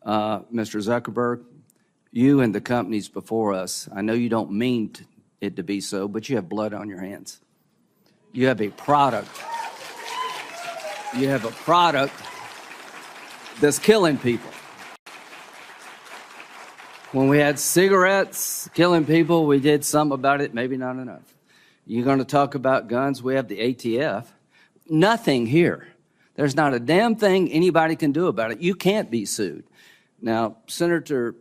Mr. Zuckerberg, you and the companies before us, I know you don't mean it to be so, but you have blood on your hands. You have a product. You have a product that's killing people. When we had cigarettes killing people, we did some about it, maybe not enough. You're going to talk about guns, we have the ATF. Nothing here. There's not a damn thing anybody can do about it. You can't be sued. Now, Senator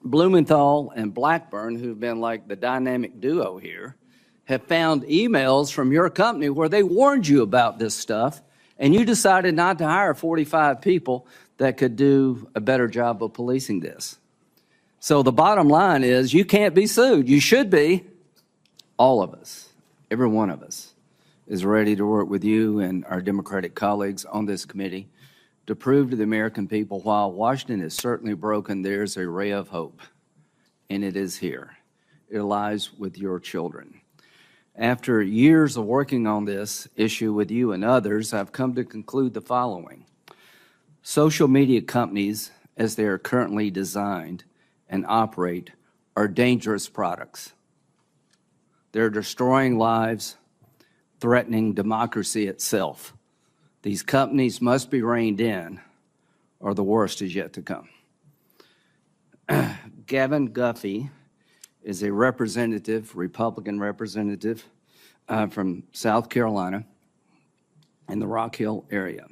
Blumenthal and Blackburn, who've been like the dynamic duo here, have found emails from your company where they warned you about this stuff, and you decided not to hire 45 people that could do a better job of policing this. So the bottom line is you can't be sued. You should be. All of us, every one of us, is ready to work with you and our Democratic colleagues on this committee to prove to the American people while Washington is certainly broken, there's a ray of hope, and it is here. It lies with your children. After years of working on this issue with you and others, I've come to conclude the following. Social media companies, as they are currently designed and operate, are dangerous products. They're destroying lives, threatening democracy itself. These companies must be reined in, or the worst is yet to come. Gavin Guffy is a Republican representative from South Carolina in the Rock Hill area.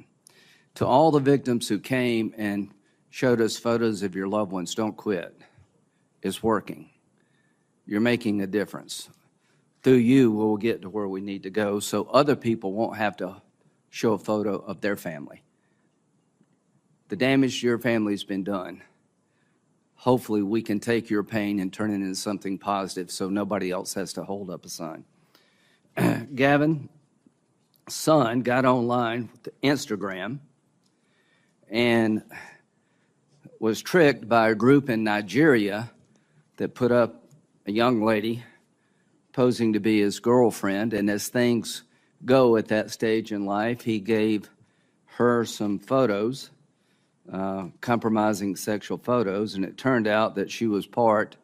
To all the victims who came and showed us photos of your loved ones, don't quit. It's working. You're making a difference. Through you, we'll get to where we need to go so other people won't have to show a photo of their family. The damage to your family's been done. Hopefully we can take your pain and turn it into something positive so nobody else has to hold up a sign. Gavin's son got online with Instagram and was tricked by a group in Nigeria that put up a young lady posing to be his girlfriend, and as things go at that stage in life, he gave her some photos, compromising sexual photos, and it turned out that she was part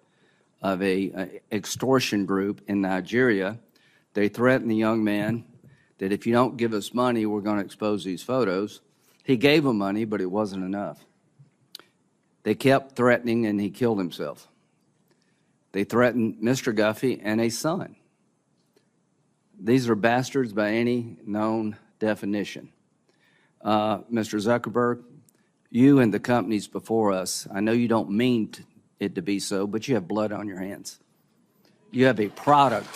of a extortion group in Nigeria. They threatened the young man that if you don't give us money, we're going to expose these photos. He gave them money, but it wasn't enough. They kept threatening, and he killed himself. They threatened Mr. Guffy and a son. These are bastards by any known definition. Mr. Zuckerberg, you and the companies before us, I know you don't mean it to be so, but you have blood on your hands. You have a product.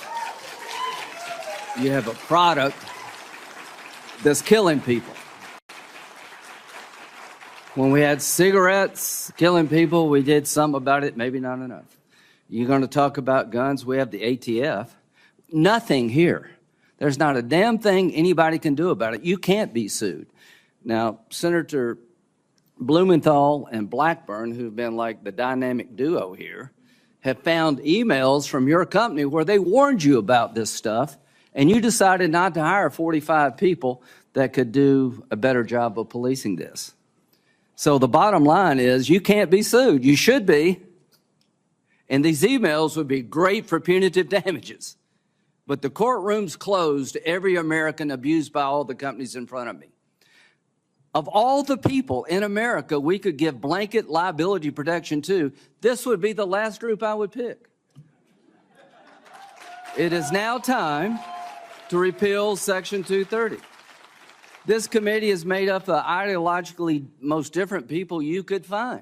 You have a product that's killing people. When we had cigarettes killing people, we did some about it, maybe not enough. You're going to talk about guns, we have the ATF. Nothing here. There's not a damn thing anybody can do about it. You can't be sued. Now, Senator Blumenthal and Blackburn, who've been like the dynamic duo here, have found emails from your company where they warned you about this stuff, and you decided not to hire 45 people that could do a better job of policing this. So the bottom line is you can't be sued. You should be. And these emails would be great for punitive damages. But the courtroom's closed to every American abused by all the companies in front of me. Of all the people in America we could give blanket liability protection to, this would be the last group I would pick. It is now time to repeal Section 230. This committee is made up of ideologically most different people you could find.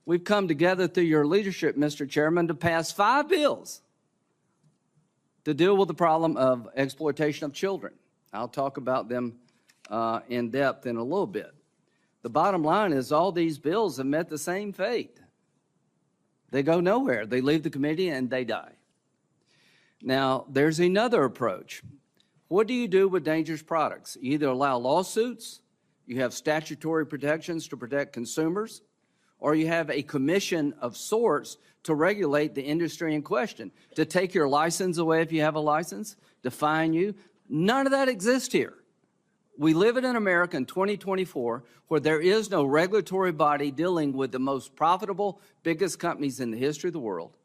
We've come together through your leadership, Mr. Chairman, to pass 5 bills to deal with the problem of exploitation of children. I'll talk about them in depth in a little bit. The bottom line is all these bills have met the same fate. They go nowhere. They leave the committee and they die. Now, there's another approach. What do you do with dangerous products? You either allow lawsuits, you have statutory protections to protect consumers, or you have a commission of sorts to regulate the industry in question, to take your license away if you have a license, to fine you. None of that exists here. We live in an America in 2024 where there is no regulatory body dealing with the most profitable, biggest companies in the history of the world.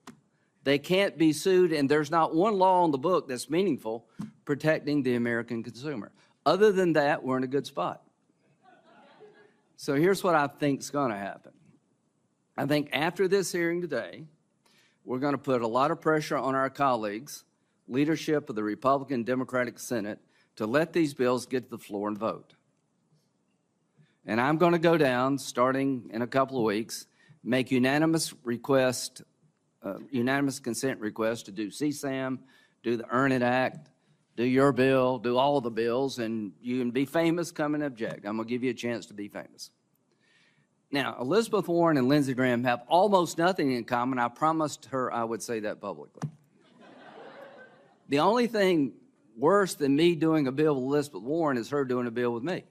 They can't be sued, and there's not one law on the book that's meaningful protecting the American consumer. Other than that, we're in a good spot. So here's what I think is going to happen. I think after this hearing today, we're going to put a lot of pressure on our colleagues, leadership of the Republican and Democratic Senate, to let these bills get to the floor and vote. And I'm going to go down, starting in a couple of weeks, make unanimous consent request to do CSAM, do the Earn It Act, do your bill, do all the bills, and you can be famous, come and object. I'm going to give you a chance to be famous. Now, Elizabeth Warren and Lindsey Graham have almost nothing in common. I promised her I would say that publicly. The only thing worse than me doing a bill with Elizabeth Warren is her doing a bill with me.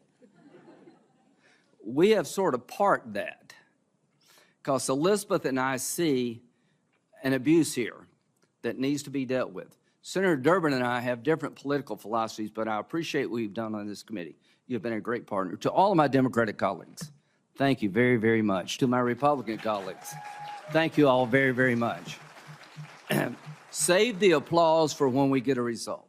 We have sort of parked that because Elizabeth and I see an abuse here that needs to be dealt with. Senator Durbin and I have different political philosophies, but I appreciate what you've done on this committee. You've been a great partner. To all of my Democratic colleagues, thank you very, very much. To my Republican colleagues, thank you all very, very much. Save the applause for when we get a result.